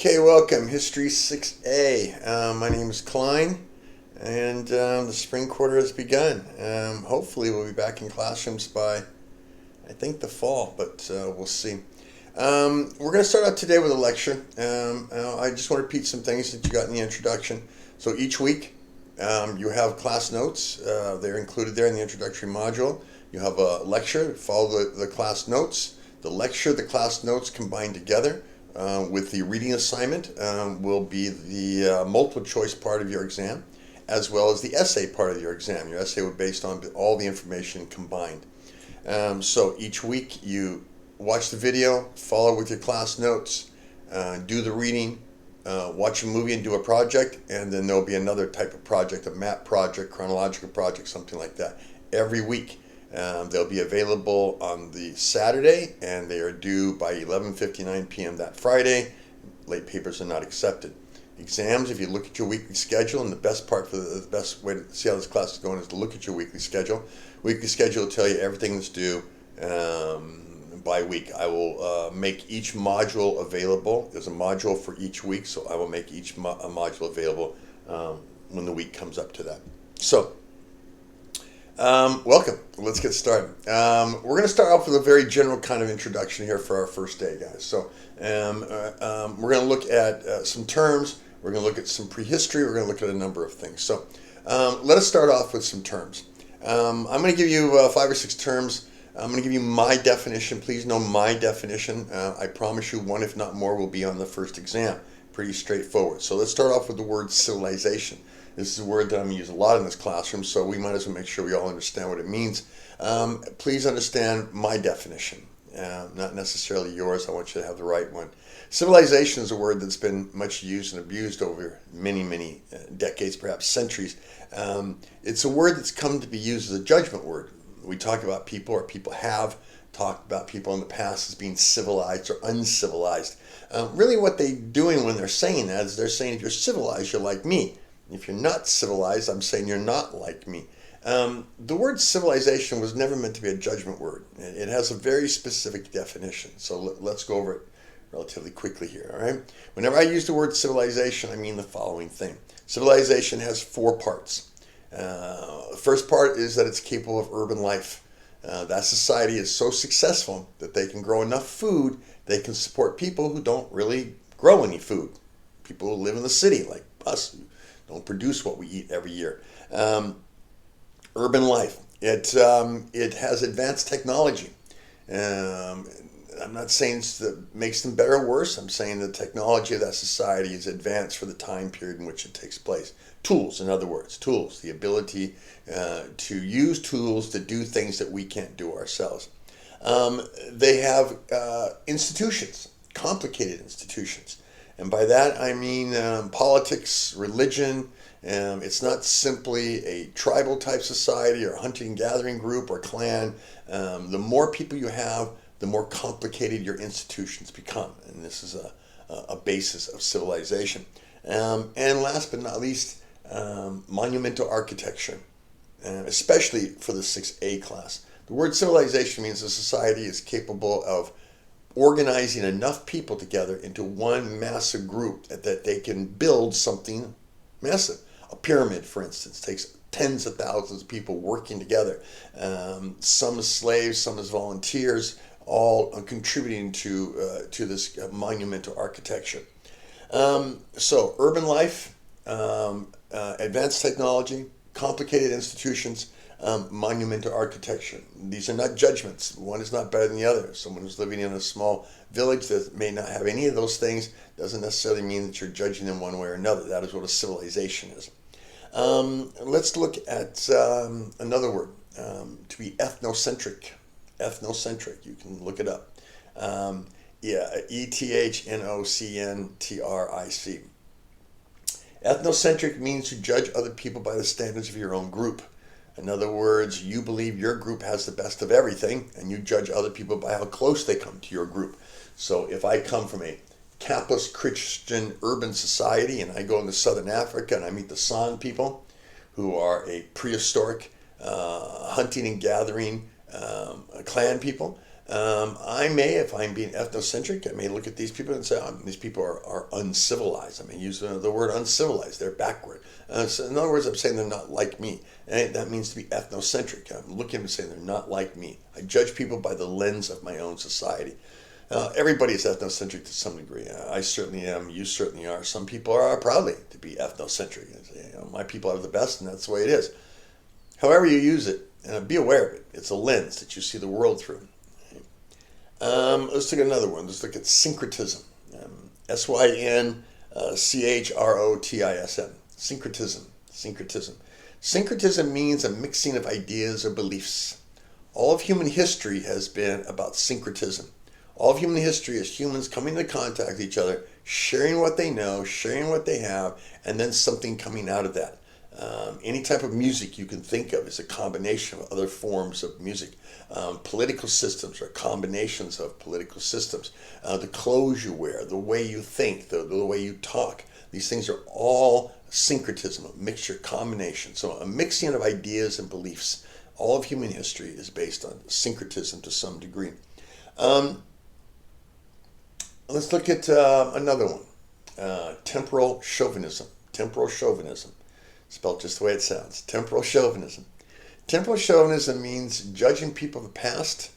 Okay, welcome. History 6A. My name is Klein, and the spring quarter has begun. Hopefully, we'll be back in classrooms by, I think, the fall, but we'll see. We're going to start out today with a lecture. I just want to repeat some things that you got in the introduction. So each week, you have class notes. They're included there in the introductory module. You have a lecture, follow the class notes. The lecture, the class notes combined together. With the reading assignment will be the multiple choice part of your exam, as well as the essay part of your exam. Your essay will be based on all the information combined. So each week you watch the video, follow with your class notes, do the reading, watch a movie and do a project, and then there'll be another type of project, a map project, chronological project, something like that, every week. They'll be available on the Saturday, and they are due by 11:59 p.m. that Friday. Late papers are not accepted. Exams, if you look at your weekly schedule, and the best part for the best way to see how this class is going is to look at your weekly schedule. Weekly schedule will tell you everything that's due by week. I will make each module available. There's a module for each week, so I will make each module available when the week comes up to that. So, welcome. Let's get started. We're going to start off with a very general kind of introduction here for our first day, guys. So we're going to look at some terms. We're going to look at some prehistory. We're going to look at a number of things. So let us start off with some terms. I'm going to give you 5 or 6 terms. I'm going to give you my definition. Please know my definition. I promise you one, if not more, will be on the first exam. Pretty straightforward. So let's start off with the word civilization. This is a word that I'm going to use a lot in this classroom, so we might as well make sure we all understand what it means. Please understand my definition, not necessarily yours. I want you to have the right one. Civilization is a word that's been much used and abused over many, many decades, perhaps centuries. It's a word that's come to be used as a judgment word. We talk about people, or people have talked about people in the past as being civilized or uncivilized. Really what they're doing when they're saying that is they're saying if you're civilized, you're like me. If you're not civilized, I'm saying you're not like me. The word civilization was never meant to be a judgment word. It has a very specific definition. So let's go over it relatively quickly here, all right? Whenever I use the word civilization, I mean the following thing. Civilization has 4 parts. The first part is that it's capable of urban life. That society is so successful that they can grow enough food, they can support people who don't really grow any food. People who live in the city, like us, don't produce what we eat every year. Urban life. It has advanced technology. I'm not saying that makes them better or worse. I'm saying the technology of that society is advanced for the time period in which it takes place. Tools, in other words, tools. The ability to use tools to do things that we can't do ourselves. They have institutions, complicated institutions. And by that I mean politics, religion. It's not simply a tribal type society or a hunting and gathering group or clan. The more people you have, the more complicated your institutions become. And this is a basis of civilization. And last but not least, monumental architecture, especially for the 6A class. The word civilization means a society is capable of organizing enough people together into one massive group that they can build something massive. A pyramid, for instance, takes tens of thousands of people working together. Some as slaves, some as volunteers, all contributing to this monumental architecture. So urban life, advanced technology, complicated institutions, monumental architecture. These are not judgments. One is not better than the other. Someone who's living in a small village that may not have any of those things doesn't necessarily mean that you're judging them one way or another. That is what a civilization is. Let's look at another word, to be ethnocentric. Ethnocentric, you can look it up. ethnocntric. Ethnocentric means to judge other people by the standards of your own group. In other words, you believe your group has the best of everything, and you judge other people by how close they come to your group. So if I come from a capitalist Christian urban society and I go into southern Africa and I meet the San people, who are a prehistoric hunting and gathering clan people, I may, if I'm being ethnocentric, I may look at these people and say, these people are uncivilized. I may use the word uncivilized. They're backward. So in other words, I'm saying they're not like me. And that means to be ethnocentric. I'm looking at them and saying they're not like me. I judge people by the lens of my own society. Everybody is ethnocentric to some degree. I certainly am. You certainly are. Some people are proudly to be ethnocentric. My people are the best, and that's the way it is. However you use it, be aware of it. It's a lens that you see the world through. Let's look at another one. Let's look at syncretism. Synchrotism. Syncretism. Syncretism. Syncretism means a mixing of ideas or beliefs. All of human history has been about syncretism. All of human history is humans coming into contact with each other, sharing what they know, sharing what they have, and then something coming out of that. Any type of music you can think of is a combination of other forms of music. Political systems are combinations of political systems. The clothes you wear, the way you think, the way you talk, these things are all syncretism, a mixture, combination. So a mixing of ideas and beliefs. All of human history is based on syncretism to some degree. Let's look at another one. Temporal chauvinism. Temporal chauvinism. Spelled just the way it sounds. Temporal chauvinism. Temporal chauvinism means judging people of the past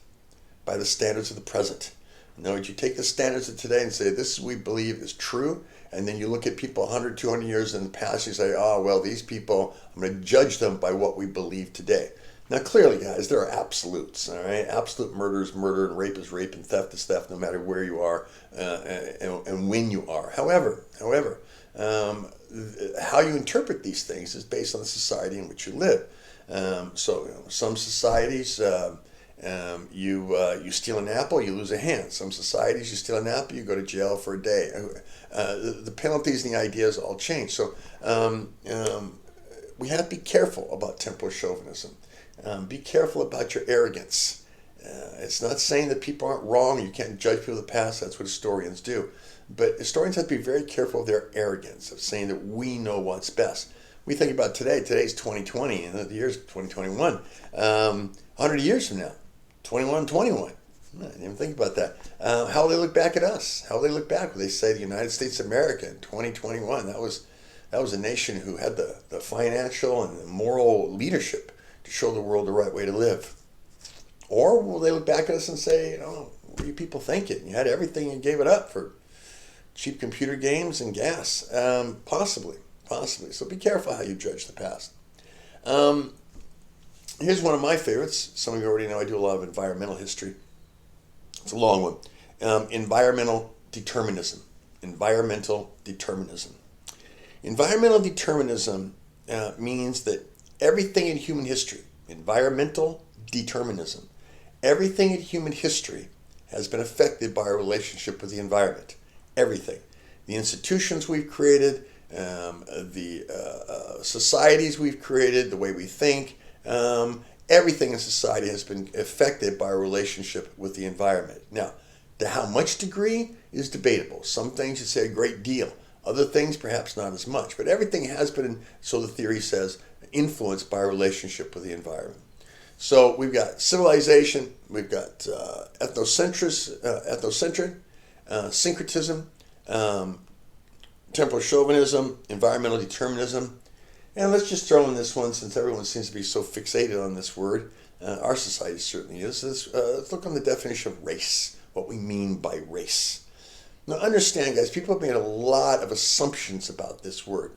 by the standards of the present. In other words, you take the standards of today and say, this is what we believe is true, and then you look at people 100, 200 years in the past, you say, oh, well, these people, I'm going to judge them by what we believe today. Now, clearly, guys, there are absolutes, all right? Absolute murder is murder, and rape is rape, and theft is theft, no matter where you are and when you are. However, how you interpret these things is based on the society in which you live. Some societies, you steal an apple, you lose a hand. Some societies, you steal an apple, you go to jail for a day. The penalties and the ideas all change. So we have to be careful about temporal chauvinism. Be careful about your arrogance. It's not saying that people aren't wrong. You can't judge people of the past. That's what historians do. But historians have to be very careful of their arrogance, of saying that we know what's best. We think about today. Today's 2020, and the year's 2021. 100 years from now, 2121. I didn't even think about that. How will they look back at us? How will they look back when they say the United States of America in 2021? That was a nation who had the financial and the moral leadership to show the world the right way to live. Or will they look back at us and say, what are you people thinking? You had everything and gave it up for cheap computer games and gas. Possibly. So be careful how you judge the past. Here's one of my favorites. Some of you already know I do a lot of environmental history. It's a long one. Environmental determinism. Environmental determinism means that everything in human history, environmental determinism, everything in human history has been affected by our relationship with the environment. Everything. The institutions we've created, the societies we've created, the way we think, everything in society has been affected by our relationship with the environment. Now, to how much degree is debatable. Some things you say a great deal. Other things perhaps not as much. But everything has been, so the theory says, influenced by our relationship with the environment. So we've got civilization, we've got ethnocentric, syncretism, temporal chauvinism, environmental determinism. And let's just throw in this one, since everyone seems to be so fixated on this word. Our society certainly is. Let's look on the definition of race, what we mean by race. Now understand, guys, people have made a lot of assumptions about this word.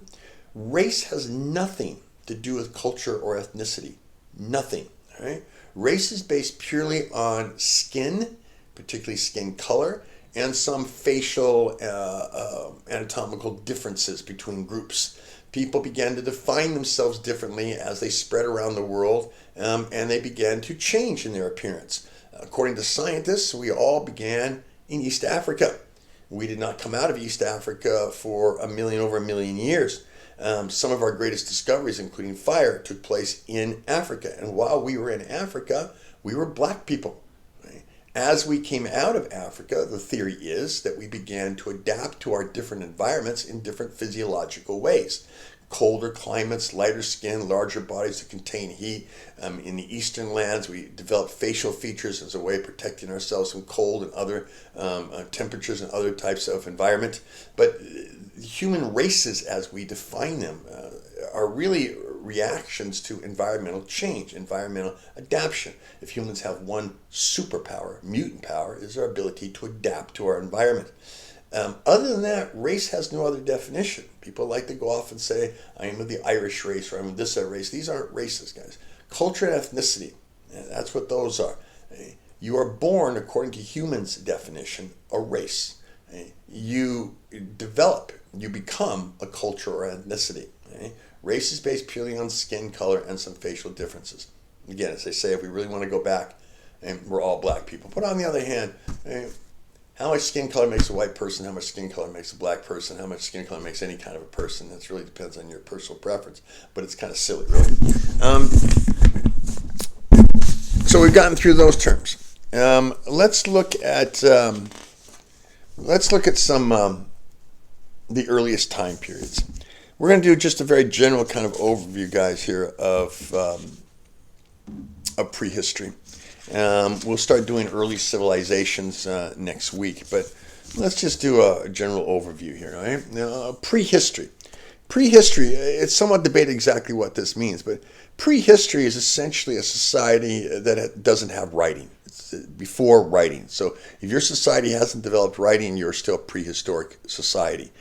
Race has nothing to do with culture or ethnicity. Nothing. All right? Race is based purely on skin, particularly skin color, and some facial anatomical differences between groups. People began to define themselves differently as they spread around the world, and they began to change in their appearance. According to scientists, we all began in East Africa. We did not come out of East Africa for over a million years. Some of our greatest discoveries, including fire, took place in Africa. And while we were in Africa, we were black people. Right? As we came out of Africa, the theory is that we began to adapt to our different environments in different physiological ways. colder climates, lighter skin, larger bodies to contain heat. In the eastern lands, we developed facial features as a way of protecting ourselves from cold and other temperatures and other types of environment. But human races, as we define them, are really reactions to environmental change, environmental adaptation. If humans have one superpower, mutant power, is our ability to adapt to our environment. Other than that, race has no other definition. People like to go off and say, I am of the Irish race or I'm of this race. These aren't races, guys. Culture and ethnicity, that's what those are. You are born, according to humans' definition, a race. You develop, you become a culture or ethnicity. Race is based purely on skin color and some facial differences. Again, as I say, if we really want to go back, and we're all black people. But on the other hand, how much skin color makes a white person, how much skin color makes a black person, how much skin color makes any kind of a person, that really depends on your personal preference. But it's kind of silly, really. So we've gotten through those terms. Let's look at some the earliest time periods. We're going to do just a very general kind of overview, guys, here of prehistory. We'll start doing early civilizations next week, but let's just do a general overview here. All right? Now, prehistory. Prehistory, it's somewhat debated exactly what this means, but prehistory is essentially a society that doesn't have writing. It's before writing. So if your society hasn't developed writing, you're still a prehistoric society.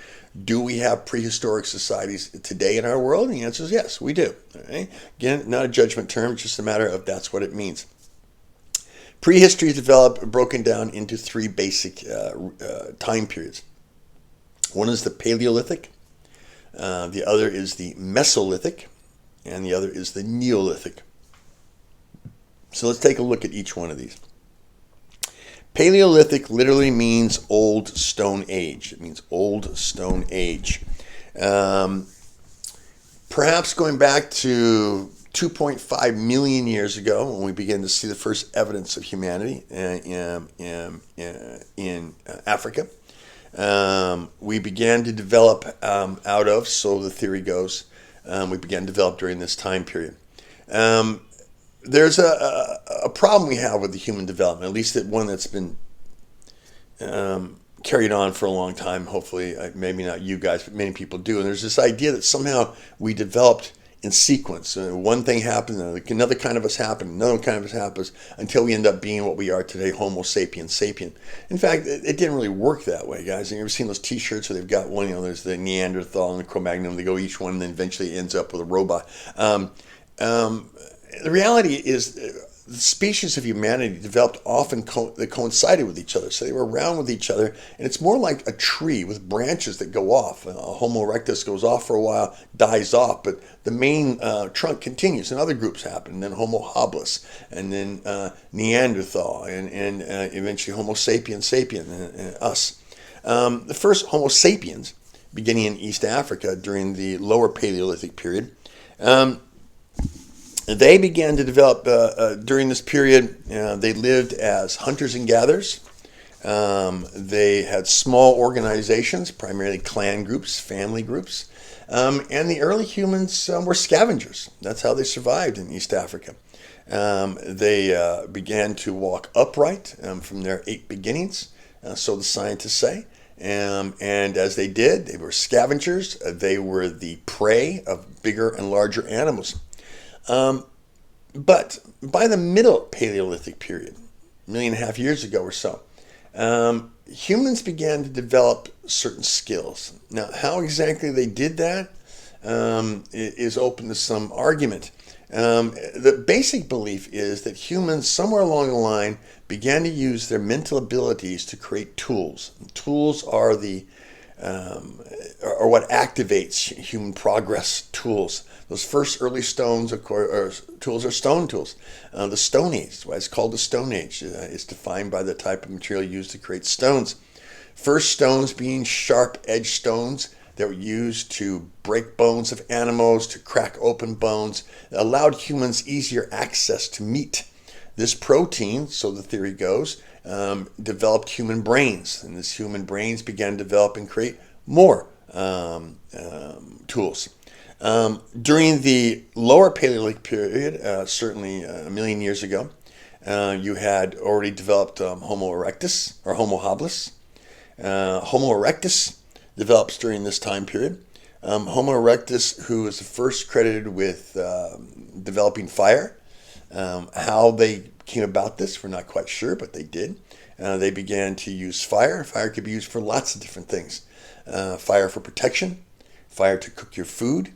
Do we have prehistoric societies today in our world? And the answer is yes, we do. All right? Again, not a judgment term, it's just a matter of that's what it means. Prehistory is broken down into three basic time periods. One is the Paleolithic, the other is the Mesolithic, and the other is the Neolithic. So let's take a look at each one of these. Paleolithic literally means old stone age. It means old stone age. Perhaps going back to 2.5 million years ago, when we began to see the first evidence of humanity in Africa, we began to develop out of, so the theory goes, we began to develop during this time period. There's a problem we have with the human development, at least one that's been carried on for a long time. Hopefully, maybe not you guys, but many people do. And there's this idea that somehow we developed in sequence. One thing happened, another kind of us happened, another kind of us happens, until we end up being what we are today, Homo sapiens sapien. In fact, it didn't really work that way, guys. Have you ever seen those T-shirts where they've got one, there's the Neanderthal and the Cro-Magnon, they go each one, and then eventually it ends up with a robot. The reality is the species of humanity developed often that coincided with each other. So they were around with each other, and it's more like a tree with branches that go off. Homo erectus goes off for a while, dies off, but the main trunk continues, and other groups happen. And then Homo habilis, and then Neanderthal, and eventually Homo sapiens sapien, and us. The first Homo sapiens, beginning in East Africa during the lower Paleolithic period, they began to develop during this period. They lived as hunters and gatherers. They had small organizations, primarily clan groups, family groups. And the early humans were scavengers. That's how they survived in East Africa. They began to walk upright from their 8 beginnings, so the scientists say. And as they did, they were scavengers. They were the prey of bigger and larger animals. But by the middle Paleolithic period, 1.5 million years ago or so, humans began to develop certain skills. Now, how exactly they did that is open to some argument. The basic belief is that humans, somewhere along the line, began to use their mental abilities to create tools. Tools are what activates human progress. Tools. Those first early stones, of course, tools are stone tools. The Stone Age, that's why it's called the Stone Age. It's defined by the type of material used to create stones. First stones being sharp-edged stones that were used to break bones of animals, to crack open bones, allowed humans easier access to meat. This protein, so the theory goes, developed human brains, and this human brains began to develop and create more tools. During the lower Paleolithic period, certainly a million years ago, you had already developed Homo erectus or Homo habilis. Homo erectus develops during this time period. Homo erectus, who is the first credited with developing fire. How they came about this, we're not quite sure, but they did. They began to use fire. Fire could be used for lots of different things. Fire for protection, fire to cook your food.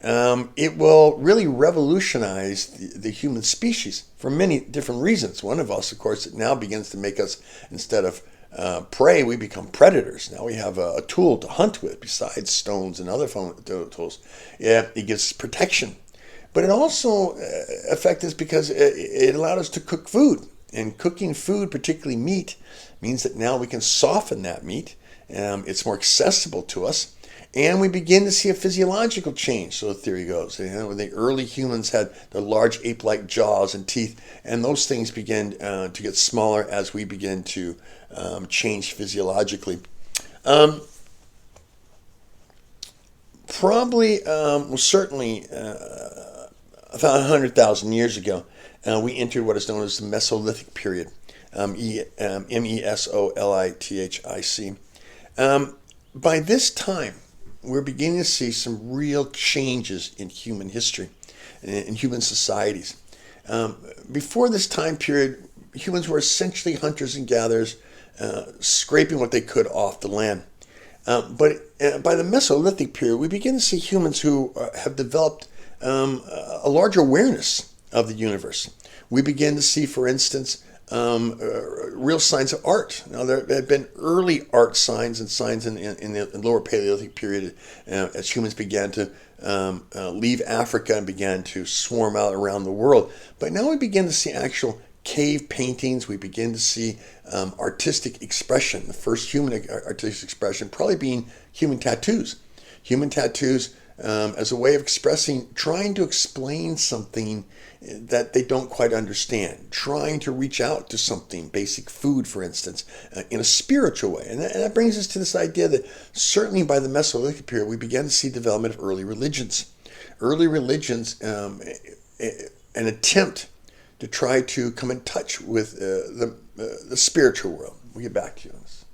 It will really revolutionize the human species for many different reasons. One of us, of course, it now begins to make us, instead of prey, we become predators. Now we have a tool to hunt with besides stones and other tools. Yeah, it gives protection. But it also affected us because it allowed us to cook food. And cooking food, particularly meat, means that now we can soften that meat. It's more accessible to us. And we begin to see a physiological change, so the theory goes. The early humans had the large ape-like jaws and teeth, and those things began to get smaller as we begin to change physiologically. Certainly, about 100,000 years ago, we entered what is known as the Mesolithic period, Mesolithic. By this time, we're beginning to see some real changes in human history, in human societies. Before this time period, humans were essentially hunters and gatherers, scraping what they could off the land. But by the Mesolithic period, we begin to see humans who have developed a larger awareness of the universe. We begin to see, for instance, real signs of art. Now, there had been early art signs and signs in the lower Paleolithic period as humans began to leave Africa and began to swarm out around the world. But now we begin to see actual cave paintings. We begin to see artistic expression, the first human artistic expression probably being human tattoos. Human tattoos as a way of expressing, trying to explain something that they don't quite understand, trying to reach out to something, basic food, for instance, in a spiritual way. And that brings us to this idea that certainly by the Mesolithic period, we began to see development of early religions. Early religions, an attempt to try to come in touch with the spiritual world. We'll get back to you on this.